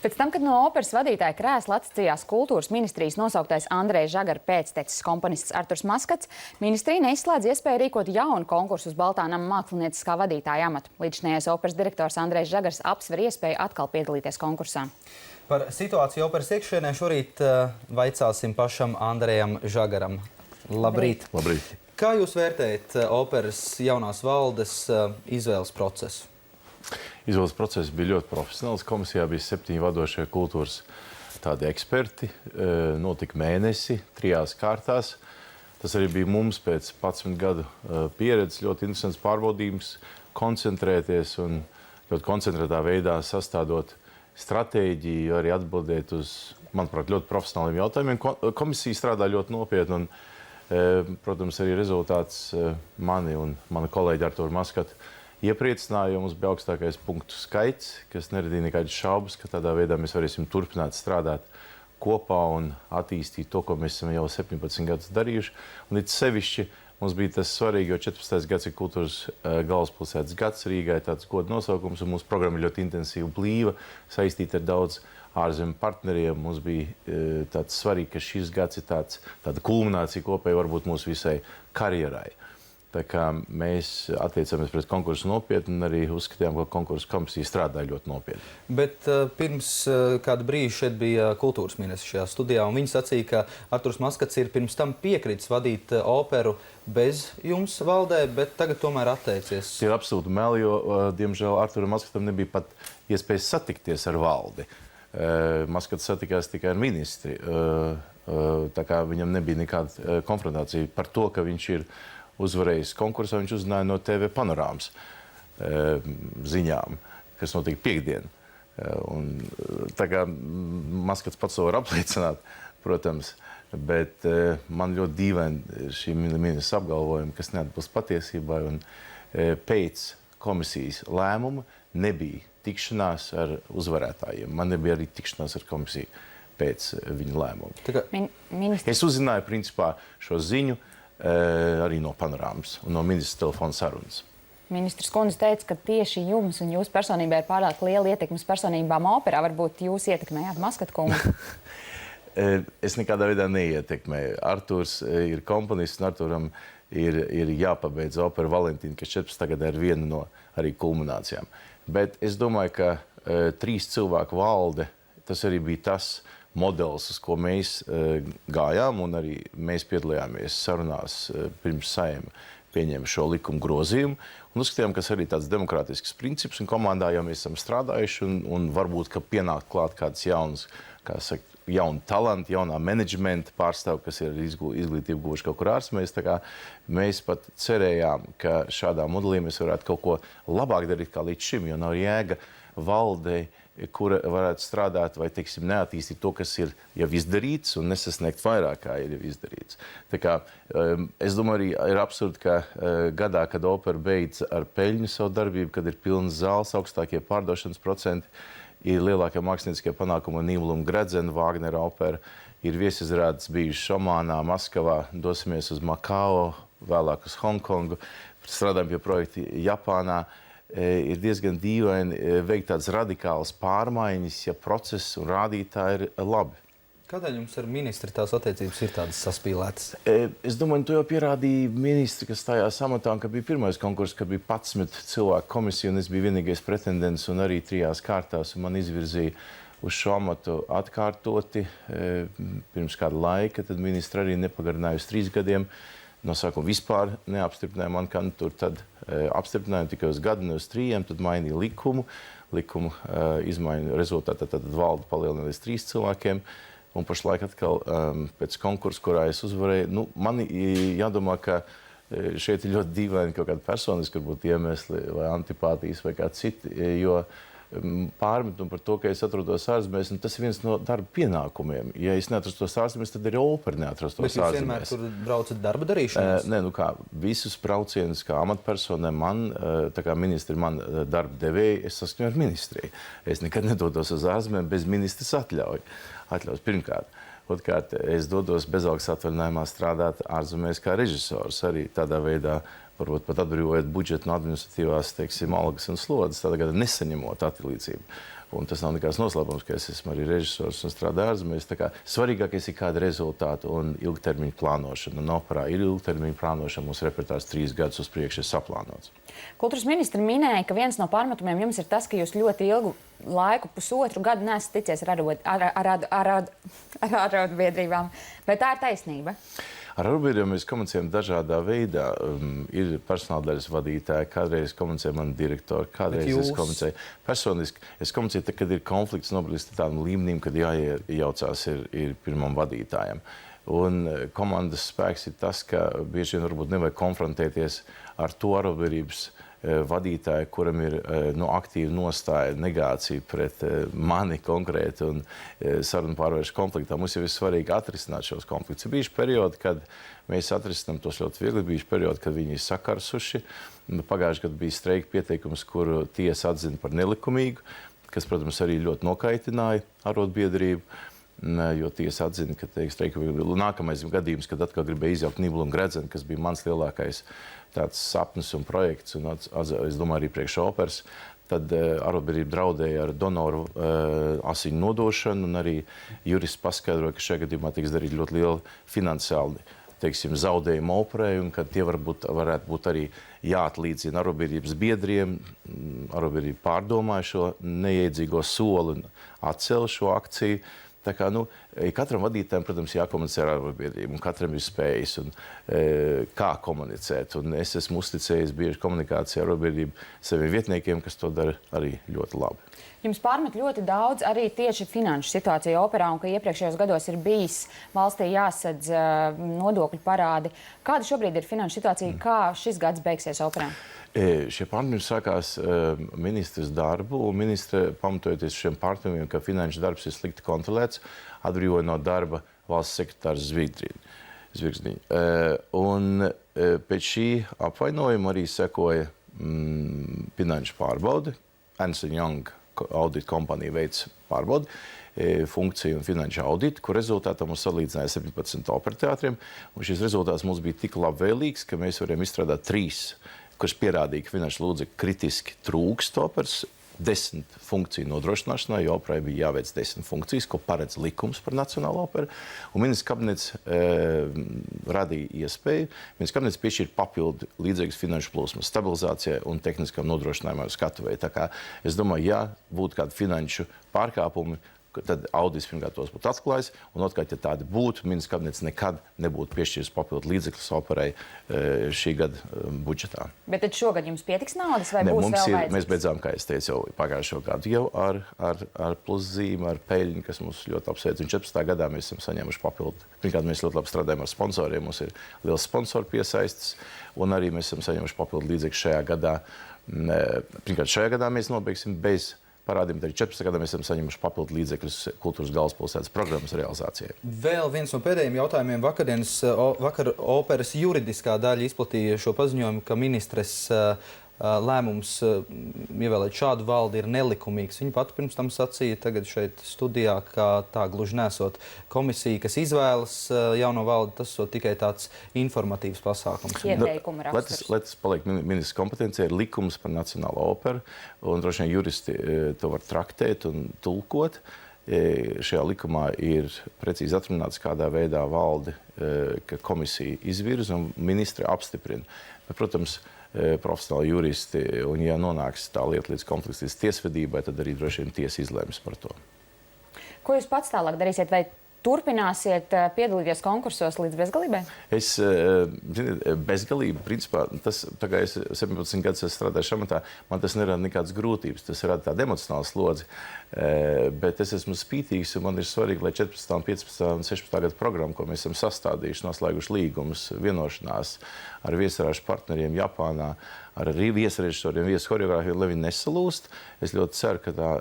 Pēc tam, kad no operas vadītāja krēsla atsacījās kultūras ministrijas nosauktais Andreja Žagara pēctecis komponists Arturs Maskats, ministrija neizslēdz iespēju rīkot jaunu konkursu uz Baltā nama mākslinieciskā vadītāja amatu. Līdzinājais operas direktors Andrejs Žagars apsver iespēju atkal piedalīties konkursā. Par situāciju operas iekšienē šorīt vaicāsim pašam Andrejam Žagaram. Labrīt! Labrīt! Kā jūs vērtējat operas jaunās valdes izvēles procesu? Izvēles process bija ļoti profesionāls. Komisijā bija 7 vadošie kultūras tādi eksperti. Notika mēnesi, 3 kārtās. Tas arī bija mums pēc 11 gadu pieredzes ļoti interesants pārbaudījums, koncentrēties un ļoti koncentrētā veidā sastādot stratēģiju, arī atbildēt uz, manuprāt, ļoti profesionāliem jautājumiem. Komisija strādā ļoti nopietni un, protams, arī rezultāts mani un mana kolēģi Arturu Maskatu iepriecināja, jo mums bija augstākais punktu skaits, kas neradīja nekādas šaubas, ka tādā veidā mēs varēsim turpināt strādāt kopā un attīstīt to, ko mēs esam jau 17 gadus darījuši. Un it sevišķi mums bija tas svarīgi, jo 14. gads ir kultūras galvaspilsētas gads Rīgai, tāds goda nosaukums, un mūsu programma ir ļoti intensīva, blīva, saistīta ar daudz ārzemju partneriem. Mums bija tāds svarīgi, ka šis gads ir tāda kulminācija kopēji varbūt mūsu visai karjerai. Tā kā mēs attiecamies pret konkursu nopietni un arī uzskatījām, ka konkursu komisija strādāja ļoti nopietni. Bet pirms kādu brīžu šeit bija kultūras ministrs šajā studijā, un viņi sacīja, ka Arturs Maskats ir pirms tam piekritis vadīt operu bez jums valdē, bet tagad tomēr atteicies. Tas ir absolūti meli, jo, diemžēl, Arturam Maskatam nebija pat iespējas satikties ar valdi. Maskats satikās tikai ar ministri, tā kā viņam nebija nekāda konfrontācija par to, ka viņš ir uzvarējis konkursā. Viņš uzzināja no TV panorāmas ziņām, kas notika piekdien. Un, tā kā Maskats pats to var apliecināt, protams, bet man ļoti dīvaini šī ministra apgalvojuma, kas neatbilst patiesībai. Un, pēc komisijas lēmuma nebija tikšanās ar uzvarētājiem. Man nebija arī tikšanās ar komisiju pēc viņa lēmuma. Es uzzināju, principā, šo ziņu arī no panorāmas un no ministra telefona sarunas. Ministrs kundze teica, ka tieši jums un jūsu personībā ir pārāk liela ietekmes personībām operā. Varbūt jūs ietekmējāt Maskata kungu? Es nekādā veidā neietekmēju. Arturs ir komponists un Arturam ir jāpabeidz opera Valentīna, kas 14. gadā ir viena no arī kulminācijām. Bet es domāju, ka 3 cilvēku valde, tas arī bija tas modelis, uz ko mēs gājām, un arī mēs piedalījāmies sarunās pirms Saeima pieņēma šo likumu grozījumu, un uzskatījām, ka tas arī tāds demokrātisks princips, un komandā jau mēs esam strādājuši, un varbūt, ka pienāk klāt kāds jauns, kā saka, jauni talanti, jaunā menedžmenta pārstāv, kas ir izglītību guvuši kaut kur ārzemēs. Tā kā mēs pat cerējām, ka šādā modelī mēs varētu kaut ko labāk darīt kā līdz šim, jo nav jēga valdei, kura varētu strādāt vai, teiksim, neattīstīt to, kas ir jau izdarīts, un nesasniegt vairāk, kā ir jau izdarīts. Tā kā, es domāju, arī ir absurdi, ka gadā, kad opera beidz ar peļņu savu darbību, kad ir pilns zāles, augstākie pārdošanas procenti, ir lielākie mākslinieckie panākumi Nībula un Gredzena, Vāgnera opera, ir viesizrādes bijušas Omānā, Maskavā, dosimies uz Makao, vēlāk uz Hongkongu, strādājam pie projekta Japānā. Ir diezgan dīvaini veikt tādas radikālas pārmaiņas, ja process un rādītāji ir labi. Kādēļ jums ar ministri tās attiecības ir tādas saspīlētas? Es domāju, to jau pierādīja ministri, kas stājās amatā, un ka bija pirmais konkurss, kad bija 11 cilvēku komisija, un es biju vienīgais pretendents, un arī 3 kārtās, un man izvirzīja uz šo amatu atkārtoti pirms kāda laika. Tad ministri arī nepagarināja uz 3 gadiem. No sākuma vispār neapstiprināja manu kandidatūru, tad apstiprināja tikai uz gadu, ne uz 3, tad mainīja likumu. Likumu izmaiņu rezultātā tad valde palielināja līdz 3 cilvēkiem. Un pašlaik atkal pēc konkursa, kurā es uzvarēju, man jādomā, ka šeit ir ļoti dīvaini kaut kāda personiska varbūt iemesli vai antipātijas vai kā citi, jo pārmetumu par to, ka es atrodos ārzemēs, un tas ir viens no darba pienākumiem. Ja es neatrastos ārzemēs, tad arī opera neatrastos ārzemēs. Bet jūs vienmēr tur braucat darba darīšanās? Nē, visus braucienus kā amatpersonai man, tā kā ministri man darba devēji, es saskaņoju ar ministriju. Es nekad nedodos uz ārzemēm bez ministras atļaus pirmkārt. Otrkārt, es dodos bezalgas atvaļinājumā strādāt ārzemēs kā režisors, arī tādā veidā varbūt pat atbrīvojot budžetu no administratīvās, teiksim, algas un slodzes, tādā gadā nesaņemot atlīdzību. Un tas nav nekāds noslēpums, ka es esmu arī režisors un strādāju ārzemēs. Svarīgākais ir kāda rezultāta un ilgtermiņa plānošana. Un operā ir ilgtermiņa plānošana, mūsu repertuārs 3 gadus uz priekšu ir saplānots. Kultūras ministri minēja, ka viens no pārmetumiem jums ir tas, ka jūs ļoti ilgu laiku, pusotru gadu, neesat ticies ar arotbiedrībām. Vai tā ir taisnība? Ar arotbiedrībām mēs komunicējam dažādā veidā. Ir personāldaļas vadītāji, kādreiz komunicē mani direktori, kādreiz es komunicēju personiski. Es komunicēju, tad, kad ir konflikts nobilis tādam līmenim, kad jāiejaucās ir pirmam vadītājam. Un komandas spēks ir tas, ka bieži vien varbūt nevajag konfrontēties ar to arotbiedrības vadītāju, kuram ir aktīva nostāja, negācija pret mani konkrēti un sarunu pārvērš konfliktā. Mums jau ir svarīgi atrisināt šos konfliktus. Ir bijuši periodi, kad mēs atrisinām tos ļoti viegli, bijuši periodi, kad viņi ir sakarsuši. Pagājušajā gadā bija streika pieteikums, kuru tiesa atzina par nelikumīgu, kas, protams, arī ļoti nokaitināja arotbiedrību. Jo tiesa atzina, ka nākamais gadījums, kad atkal gribēja izjaukt Niblu un Gredzenu, kas bija mans lielākais tāds sapnis un projekts, un es domāju arī priekš operas, tad arotbiedrība draudēja ar donoru asiņu nodošanu, un arī jurists paskaidroja, ka šajā gadījumā tiks darīt ļoti liela finansiāli, zaudējumi operai, un ka tie varētu būt arī jāatlīdzina arotbiedrības biedriem. Arotbiedrība pārdomāja šo neiedzīgo soli un atcēla šo akciju. Tā kā, katram vadītājam, protams, jākomunicē ar arotbiedrību, un katram ir spējas un kā komunicēt. Un es esmu uzticējis bieži komunikāciju ar arotbiedrību saviem vietniekiem, kas to dara arī ļoti labi. Jums pārmet ļoti daudz arī tieši finanšu situāciju operā, un ka iepriekšējos gados ir bijis valstī jāsadz nodokļu parādi. Kāda šobrīd ir finanšu situācija? Kā šis gads beigsies operā? Šie pārmetumi sākās ministras darbu, un ministra, pamatojoties šiem pārmetumiem, ka finanšu darbs ir slikti kontrolēts, atbrīvoja no darba valsts sekretārs Zvirgzniņa. Un pēc šī apvainojuma arī sekoja finanšu pārbaude. Ernst & Young audita kompānija veica pārbaudi, funkciju un finanšu auditu, kur rezultātā mums salīdzināja 17 operateātriem. Un šis rezultāts mums bija tik labvēlīgs, ka mēs varējām izstrādāt 3, kurš pierādīja, ka finanšu līdzekļu kritiski trūkst operas 10 funkciju nodrošināšanai, jo operai bija jāveic 10 funkcijas, ko paredz likums par Nacionālo operu. Un ministrs kabinets radīja iespēju. Ministrs kabinets piešķīra papildu līdzekļus finanšu plūsmas stabilizācijai un tehniskam nodrošinājumam skatuvēji. Tā kā es domāju, ja būtu kādi finanšu pārkāpumi, tad audits pirmkārt tos būtu atklājis, un otrkārt, ja tādi būtu, ministrs kabinets nekad nebūtu piešķīris papildu līdzekļus operai šī gada budžetā. Bet tad šogad jums pietiks naudas vai būs vēl vajadzīgs? Mēs beidzām, kā es teicu, jau pagājušo gadu jau ar pluszīmi, ar peļņu, kas mums ļoti apsveic. Un 14. gadā mēs esam saņēmuši papildu. Pirmkārt, mēs ļoti labi strādājam ar sponsoriem, mums ir liels sponsoru piesaistes, un arī mēs esam saņēmuši papildu līdzekļus šajā gadā. Pirmkārt, šajā gadā mēs nobeigsim bez parādījumu, tad 14. gadā mēs esam saņemuši papildu līdzekļus kultūras galvaspilsētas programmas realizācijai. Vēl viens no pēdējiem jautājumiem. Vakar operas juridiskā daļa izplatīja šo paziņojumu, ka ministres lēmums ievēlēt šādu valdi ir nelikumīgs. Viņa pat pirms tam sacīja tagad šeit studijā, ka tā gluži nesot komisija, kas izvēlas jauno valdi, tas ir tikai tāds informatīvs pasākums. Ieteikuma raksturs. Lai tas paliek ministrs kompetencija, ir likums par Nacionālo operu, un droši vien juristi to var traktēt un tulkot. Šajā likumā ir precīzi atrunāts, kādā veidā valdi, ka komisija izvirza un ministri apstiprina. Bet, protams, profesionāli juristi, un ja nonāks tā lieta līdz konflikts līdz tiesvedībai, tad arī droši vien tiesa izlems par to. Ko jūs pats tālāk darīsiet? Vai turpināsiet piedalīties konkursos līdz bezgalībai? Bezgalība, principā, tā kā es 17 gadus strādāju šamatā, man tas nerada nekādas grūtības, tas rada tādu emocionālu slodzi, bet es esmu spītīgs, un man ir svarīgi, lai 14, 15 un 16 gadu programmu, ko mēs esam sastādījuši, noslēguši līgumus, vienošanās ar viesarāžu partneriem Japānā, ar arī viesrežisoriem, vieskoreogrāfiem, lai viņi nesalūst. Es ļoti ceru, ka tā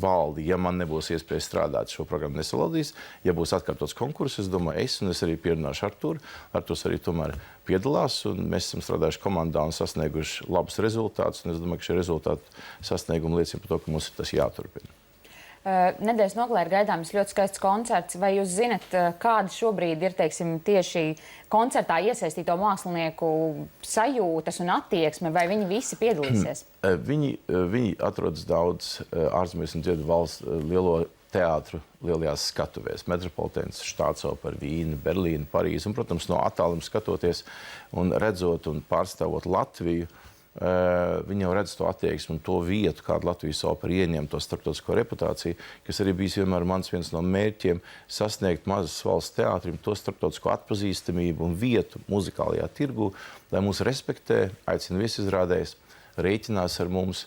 valdi, ja man nebūs iespēja strādāt, šo programmu nesalādīs. Ja būs atkārtots konkurss, es domāju, es arī pierunāšu Arturu. Arturs arī tomēr piedalās, un mēs esam strādājuši komandā un sasnieguši labus rezultātus. Un es domāju, ka šie rezultāti sasniegumi liecina par to, ka mums ir tas jāturpina. Nedēļas nogalē ir gaidāms ļoti skaists koncerts. Vai jūs zinat, kāda šobrīd ir, teiksim, tieši koncertā iesaistīto mākslinieku sajūtas un attieksme, vai viņi visi piedalīsies? Viņi atrodas daudz ārzemēs un dziedā valsts lielo teātru lielajās skatuvēs. Metropolitēnas Štātsopera, Vīna, Berlīna, Parīze. Un, protams, no attāluma skatoties un redzot un pārstāvot Latviju, viņi jau redz to attieksmi un to vietu, kādu Latvijas opera ieņem, to starptautisko reputāciju, kas arī bijis vienmēr viens no mērķiem sasniegt mazas valsts teātrim to starptautisko atpazīstamību un vietu muzikālajā tirgu, lai mūs respektē, aicina viesizrādēs, rēķinās ar mums.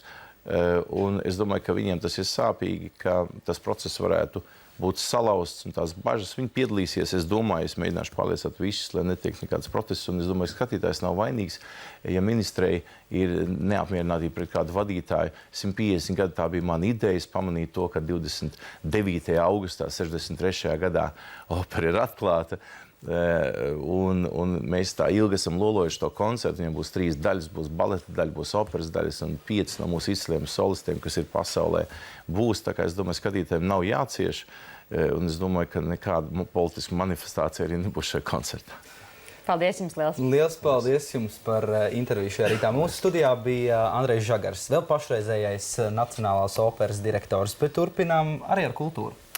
Un es domāju, ka viņiem tas ir sāpīgi, ka tas process varētu būt salauzts un tās bažas. Viņi piedalīsies, es domāju, es mēģināšu pārliecināt visus, lai netiek nekāds protests. Un es domāju, ka skatītājs nav vainīgs, ja ministrei ir neapmierinātība pret kādu vadītāju. 150 gadu tā bija mana ideja, es pamanīju to, ka 29. augustā 63. gadā opera ir atklāta. Un mēs tā ilgi esam lolojuši to koncertu. Viņam būs 3 daļas, būs baleta daļa, būs operas daļas un 5 no mūsu izciliem solistiem, kas ir pasaulē, būs. Tā kā es domāju, skatītājiem nav jācieš. Un es domāju, ka nekāda politiska manifestācija arī nebūs šajā koncertā. Paldies jums liels! Liels paldies jums par interviju šajā rītā. Mūsu studijā bija Andrejs Žagars, vēl pašreizējais Nacionālās operas direktors, bet turpinām arī ar kultūru.